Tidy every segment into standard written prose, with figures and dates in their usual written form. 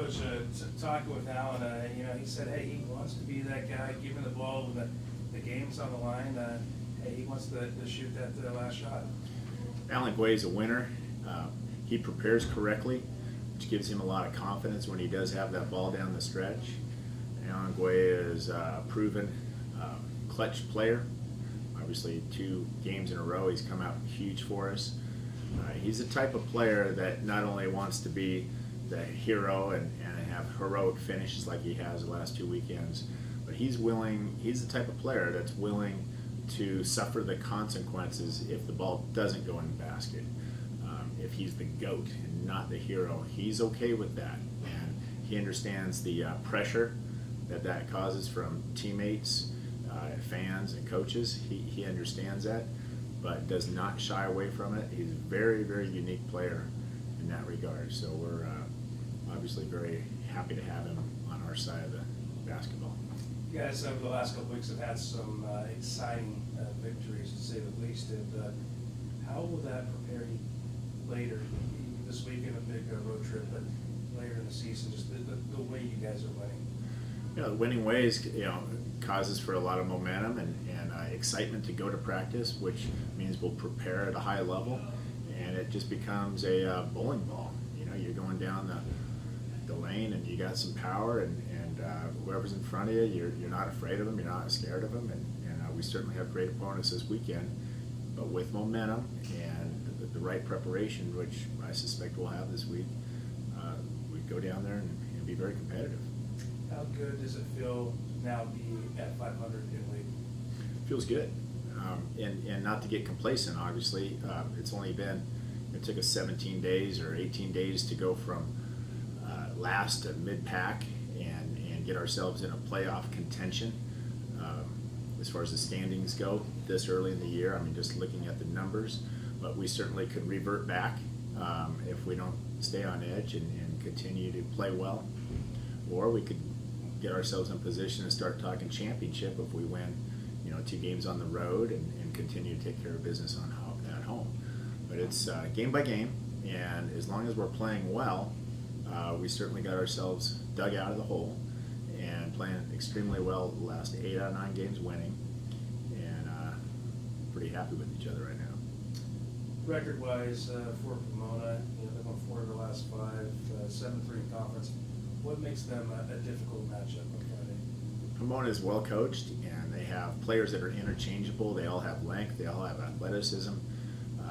Coach, talking with Alan, he said, hey, he wants to be that guy giving the ball when the game's on the line. Hey, he wants to shoot that last shot. Alan Guay is a winner. He prepares correctly, which gives him a lot of confidence when he does have that ball down the stretch. Alan Guay is a proven clutch player. Obviously, 2 games in a row, he's come out huge for us. He's the type of player that not only wants to be the hero and have heroic finishes like he has the last 2 weekends, but he's the type of player that's willing to suffer the consequences if the ball doesn't go in the basket. If he's the GOAT and not the hero, he's okay with that. And he understands the pressure that causes from teammates, fans, and coaches. He understands that, but does not shy away from it. He's a very, very unique player in that regard. So we're obviously very happy to have him on our side of the basketball. You guys over the last couple weeks have had some exciting victories, to say the least. And how will that prepare you later this weekend, a big road trip, but later in the season, just the way you guys are winning? The winning ways, causes for a lot of momentum and excitement to go to practice, which means we'll prepare at a high level, and it just becomes a bowling ball. You're going down the lane, and you got some power, and whoever's in front of you, you're not afraid of them, you're not scared of them, and we certainly have great opponents this weekend, but with momentum and the right preparation, which I suspect we'll have this week, we go down there and be very competitive. How good does it feel now be at 500 in league? Feels good, and not to get complacent. Obviously, it took us 17 days or 18 days to go from last to mid-pack and get ourselves in a playoff contention. As far as the standings go, this early in the year, just looking at the numbers, but we certainly could revert back if we don't stay on edge and continue to play well, or we could get ourselves in position to start talking championship if we win 2 games on the road and continue to take care of business at home. But it's game by game, and as long as we're playing well, we certainly got ourselves dug out of the hole and playing extremely well the last 8 out of 9 games, winning, and pretty happy with each other right now. Record-wise, for Pomona, they've won 4 of the last 5, 7-3 in conference. What makes them a difficult matchup on Friday? Pomona is well coached, and they have players that are interchangeable. They all have length. They all have athleticism.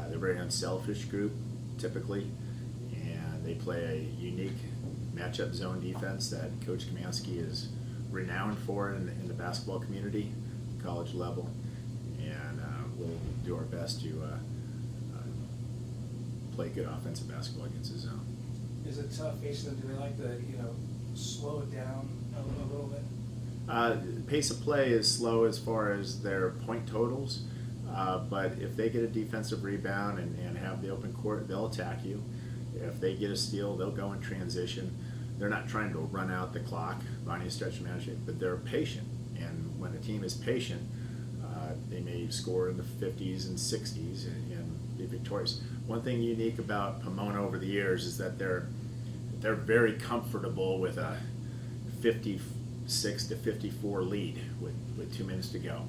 They're a very unselfish group, typically, and they play a unique matchup zone defense that Coach Kamansky is renowned for in the basketball community, college level, and we'll do our best to play good offensive basketball against the zone. Is it tough facing them? Do they like to, slow it down a little bit? Pace of play is slow as far as their point totals, but if they get a defensive rebound and have the open court, they'll attack you. If they get a steal, they'll go in transition. They're not trying to run out the clock, running stretch management, but they're patient. And when a team is patient, they may score in the 50s and 60s and be victorious. One thing unique about Pomona over the years is that they're very comfortable with a 56 to 54 lead with 2 minutes to go.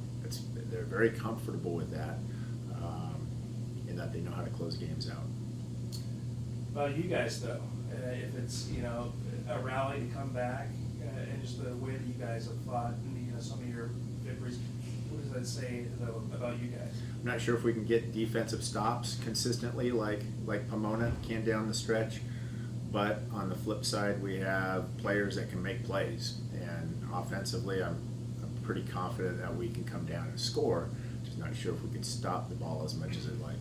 They're very comfortable with that, in that they know how to close games out. About you guys, though, if it's a rally to come back, and just the way that you guys have fought, some of your victories, what does that say though about you guys? I'm not sure if we can get defensive stops consistently like Pomona can down the stretch, but on the flip side, we have players that can make plays, and offensively, I'm pretty confident that we can come down and score. Just not sure if we can stop the ball as much as I'd like.